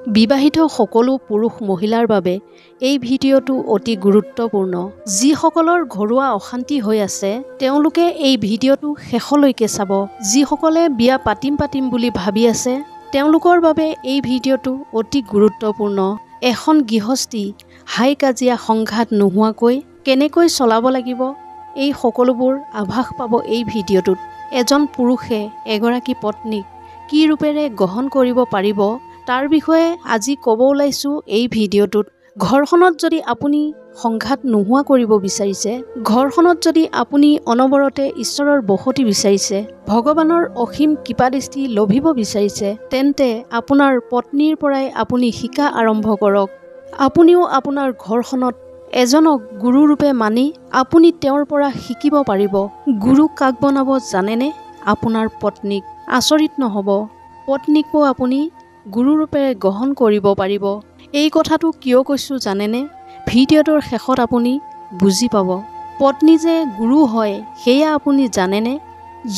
বিবাহিত সকলো পুৰুষ মহিলাৰ বাবে এই ভিডিঅ'টো অতি গুৰুত্বপূৰ্ণ। যিসকলৰ ঘৰুৱা অশান্তি হৈ আছে তেওঁলোকে এই ভিডিঅ'টো শেষলৈকে চাব। যিসকলে বিয়া পাতিম বুলি ভাবি আছে তেওঁলোকৰ বাবে এই ভিডিঅ'টো অতি গুৰুত্বপূৰ্ণ। এখন গৃহস্থী হাই কাজিয়া সংঘাত নোহোৱাকৈ কেনেকৈ চলাব লাগিব এই সকলোবোৰ আভাস পাব এই ভিডিঅ'টোত। এজন পুৰুষে এগৰাকী পত্নীক কি ৰূপেৰে গ্ৰহণ কৰিব পাৰিব তাৰ বিষয়ে আজি ক'ব ওলাইছোঁ এই ভিডিঅ'টোত। ঘৰখনত যদি আপুনি সংঘাত নোহোৱা কৰিব বিচাৰিছে, ঘৰখনত যদি আপুনি অনবৰতে ঈশ্বৰৰ বসতি বিচাৰিছে, ভগৱানৰ অসীম কৃপাদৃষ্টি লভিব বিচাৰিছে, তেন্তে আপোনাৰ পত্নীৰ পৰাই আপুনি শিকা আৰম্ভ কৰক। আপুনিও আপোনাৰ ঘৰখনত এজনক গুৰু ৰূপে মানি আপুনি তেওঁৰ পৰা শিকিব পাৰিব। গুৰু কাক বনাব জানেনে? আপোনাৰ পত্নীক। আচৰিত নহ'ব, পত্নীকো আপুনি গুৰুৰূপেৰে গ্ৰহণ কৰিব পাৰিব। এই কথাটো কিয় কৈছোঁ জানেনে? ভিডিঅ'টোৰ শেষত আপুনি বুজি পাব। পত্নী যে গুৰু হয় সেয়া আপুনি জানেনে?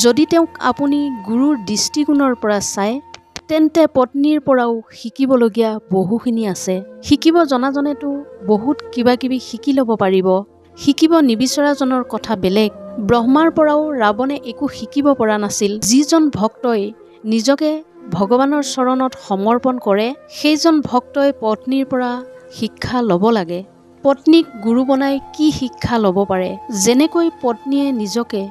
যদি তেওঁক আপুনি গুৰুৰ দৃষ্টিকোণৰ পৰা চায় তেন্তে পত্নীৰ পৰাও শিকিবলগীয়া বহুখিনি আছে। শিকিব জনাজনেতো বহুত কিবাকিবি শিকি ল'ব পাৰিব। শিকিব নিবিচৰাজনৰ কথা বেলেগ। ব্ৰহ্মাৰ পৰাও ৰাৱণে একো শিকিব পৰা নাছিল। যিজন ভক্তই নিজকে ভগৱানৰ চৰণত সমৰ্পণ কৰে সেইজন ভক্তই পত্নীৰ পৰা শিক্ষা ল'ব লাগে। পত্নীক গুৰু বনাই কি শিক্ষা ল'ব পাৰে? যেনেকৈ পত্নীয়ে নিজকে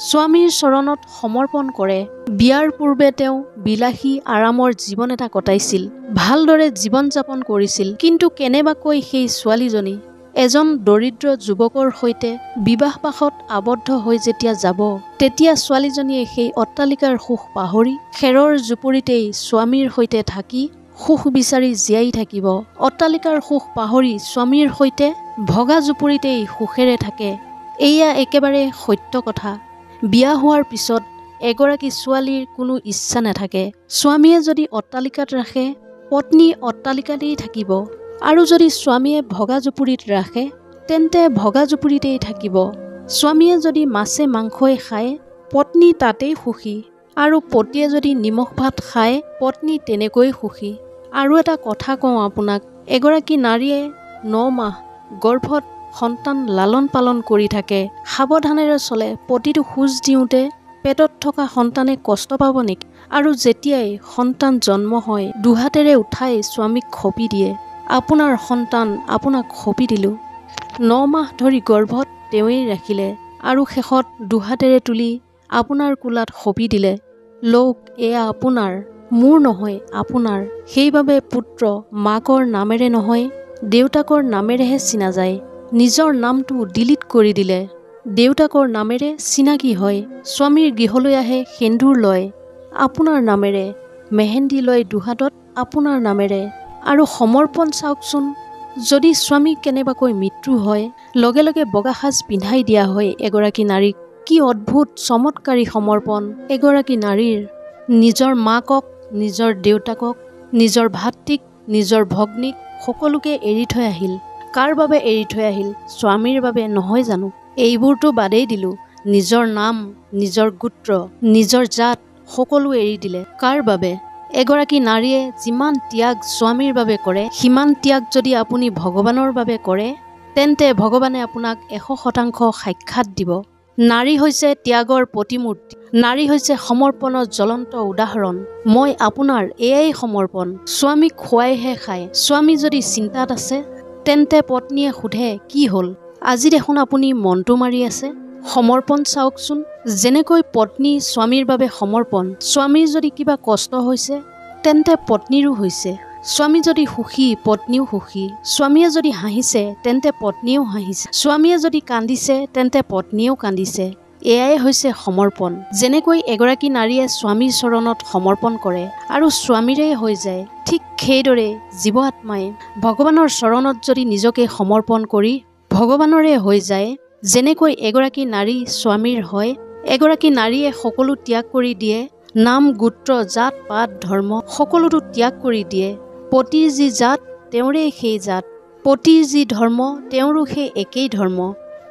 স্বামীৰ চৰণত সমৰ্পণ কৰে। বিয়াৰ পূৰ্বে তেওঁ বিলাসী আৰামৰ জীৱন এটা কটাইছিল, ভালদৰে জীৱন যাপন কৰিছিল। কিন্তু কেনেবাকৈ সেই ছোৱালীজনী এজন দৰিদ্ৰ যুৱকৰ সৈতে বিবাহপাশত আবদ্ধ হৈ যেতিয়া যাব তেতিয়া ছোৱালীজনীয়ে সেই অট্টালিকাৰ সুখ পাহৰি খেৰৰ জুপুৰিতেই স্বামীৰ সৈতে থাকি সুখ বিচাৰি জীয়াই থাকিব। অট্টালিকাৰ সুখ পাহৰি স্বামীৰ সৈতে ভগা জুপুৰিতেই সুখেৰে থাকে। এয়া একেবাৰে সত্য কথা। বিয়া হোৱাৰ পিছত এগৰাকী ছোৱালীৰ কোনো ইচ্ছা নাথাকে। স্বামীয়ে যদি অট্টালিকাত ৰাখে পত্নী অট্টালিকাতেই থাকিব, আৰু যদি স্বামীয়ে ভগা জুপুৰিত ৰাখে তেন্তে ভগা জুপুৰিতেই থাকিব। স্বামীয়ে যদি মাছে মাংসই খায় পত্নী তাতেই সুখী, আৰু পতিয়ে যদি নিমখ ভাত খায় পত্নী তেনেকৈ সুখী। আৰু এটা কথা কওঁ আপোনাক, এগৰাকী নাৰীয়ে 9 মাহ গৰ্ভত সন্তান লালন পালন কৰি থাকে, সাৱধানেৰে চলে। প্ৰতিটো খোজ দিওঁতে পেটত থকা সন্তানে কষ্ট পাব নেকি? আৰু যেতিয়াই সন্তান জন্ম হয় দুহাতেৰে উঠাই স্বামীক খপি দিয়ে। আপোনাৰ সন্তান আপোনাক খপি দিলোঁ। 9 মাহ ধৰি গৰ্ভত তেওঁৱেই ৰাখিলে আৰু শেষত দুহাতেৰে তুলি আপোনাৰ কোলাত খপি দিলে। লওক, এয়া আপোনাৰ, মোৰ নহয়, আপোনাৰ। সেইবাবে পুত্ৰ মাকৰ নামেৰে নহয় দেউতাকৰ নামেৰেহে চিনা যায়। নিজৰ নামটো ডিলিট কৰি দিলে দেউতাকৰ নামেৰে চিনাকি হয়। স্বামীৰ গৃহলৈ আহে সেন্দুৰ লয় আপোনাৰ নামেৰে, মেহেন্দি লয় দুহাতত আপোনাৰ নামেৰে। আৰু সমৰ্পণ চাওকচোন, যদি স্বামী কেনেবাকৈ মৃত্যু হয় লগে লগে বগা সাজ পিন্ধাই দিয়া হয় এগৰাকী নাৰীক। কি অদ্ভুত চমৎকাৰী সমৰ্পণ এগৰাকী নাৰীৰ। নিজৰ মাকক, নিজৰ দেউতাকক, নিজৰ ভাতৃক, নিজৰ ভগ্নীক সকলোকে এৰি থৈ আহিল। কাৰ বাবে এৰি থৈ আহিল? স্বামীৰ বাবে নহয় জানো? এইবোৰতো বাদেই দিলোঁ, নিজৰ নাম, নিজৰ গোত্ৰ, নিজৰ জাত সকলো এৰি দিলে। কাৰ বাবে? এগৰাকী নাৰীয়ে যিমান ত্যাগ স্বামীৰ বাবে কৰে সিমান ত্যাগ যদি আপুনি ভগৱানৰ বাবে কৰে তেন্তে ভগৱানে আপোনাক 100% সাক্ষাৎ দিব। নাৰী হৈছে ত্যাগৰ প্ৰতিমূৰ্তি। নাৰী হৈছে সমৰ্পণৰ জ্বলন্ত উদাহৰণ। মই আপোনাৰ, এয়াই সমৰ্পণ। স্বামীক খুৱাইহে খায়। স্বামী যদি চিন্তাত আছে তেন্তে পত্নীয়ে সোধে কি হ'ল, আজি দেখোন আপুনি মনটো মাৰি আছে। সমৰ্পণ চাওকচোন, যেনেকৈ পত্নী স্বামীৰ বাবে সমৰ্পণ। স্বামীৰ যদি কিবা কষ্ট হৈছে তেন্তে পত্নীৰো হৈছে। স্বামী যদি সুখী পত্নীও সুখী। স্বামীয়ে যদি হাঁহিছে তেন্তে পত্নীয়েও হাঁহিছে। স্বামীয়ে যদি কান্দিছে তেন্তে পত্নীয়েও কান্দিছে। এয়াই হৈছে সমৰ্পণ। যেনেকৈ এগৰাকী নাৰীয়ে স্বামীৰ চৰণত সমৰ্পণ কৰে আৰু স্বামীৰে হৈ যায়, ঠিক সেইদৰে জীৱ আত্মাই ভগৱানৰ চৰণত যদি নিজকে সমৰ্পণ কৰি ভগৱানৰে হৈ যায়, যেনেকৈ এগৰাকী নাৰী স্বামীৰ হয়, এগৰাকী নাৰীয়ে সকলো ত্যাগ কৰি দিয়ে। নাম, গোত্ৰ, জাত, পাত, ধৰ্ম সকলোটো ত্যাগ কৰি দিয়ে। পতিৰ যি জাত তেওঁৰে সেই জাত, পতিৰ যি ধৰ্ম তেওঁৰো সেই একেই ধৰ্ম।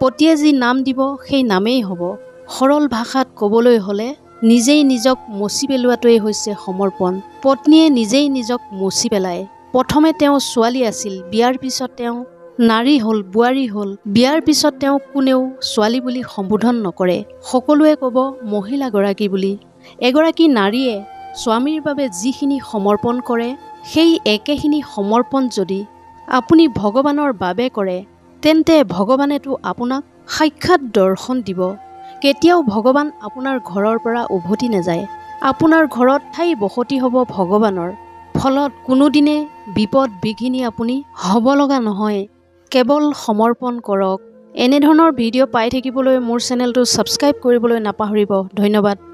পতিয়ে যি নাম দিব সেই নামেই হ'ব। সৰল ভাষাত ক'বলৈ হ'লে নিজেই নিজক মচি পেলোৱাটোৱেই হৈছে সমৰ্পণ। পত্নীয়ে নিজেই নিজক মচি পেলায়। প্ৰথমে তেওঁ ছোৱালী আছিল, বিয়াৰ পিছত তেওঁ নাৰী হ'ল, বোৱাৰী হ'ল। বিয়াৰ পিছত তেওঁ কোনেও ছোৱালী বুলি সম্বোধন নকৰে, সকলোৱে ক'ব মহিলাগৰাকী বুলি। এগৰাকী নাৰীয়ে স্বামীৰ বাবে যিখিনি সমৰ্পণ কৰে, সেই একেখিনি সমৰ্পণ যদি আপুনি ভগৱানৰ বাবে কৰে, তেন্তে ভগৱানেতো আপোনাক সাক্ষাৎ দৰ্শন দিব। কেতিয়াও ভগৱান আপোনাৰ ঘৰৰ পৰা উভতি নাযায়। আপোনাৰ ঘৰত ঠাই বসতি হ'ব ভগৱানৰ। ফলত কোনোদিনে বিপদ বিঘিনি আপুনি হ'ব লগা নহয়। কেৱল সমৰ্পণ কৰক। এনেধৰণৰ ভিডিঅ' পাই থাকিবলৈ মোৰ চেনেলটো ছাবস্ক্ৰাইব কৰিবলৈ নাপাহৰিব। ধন্যবাদ।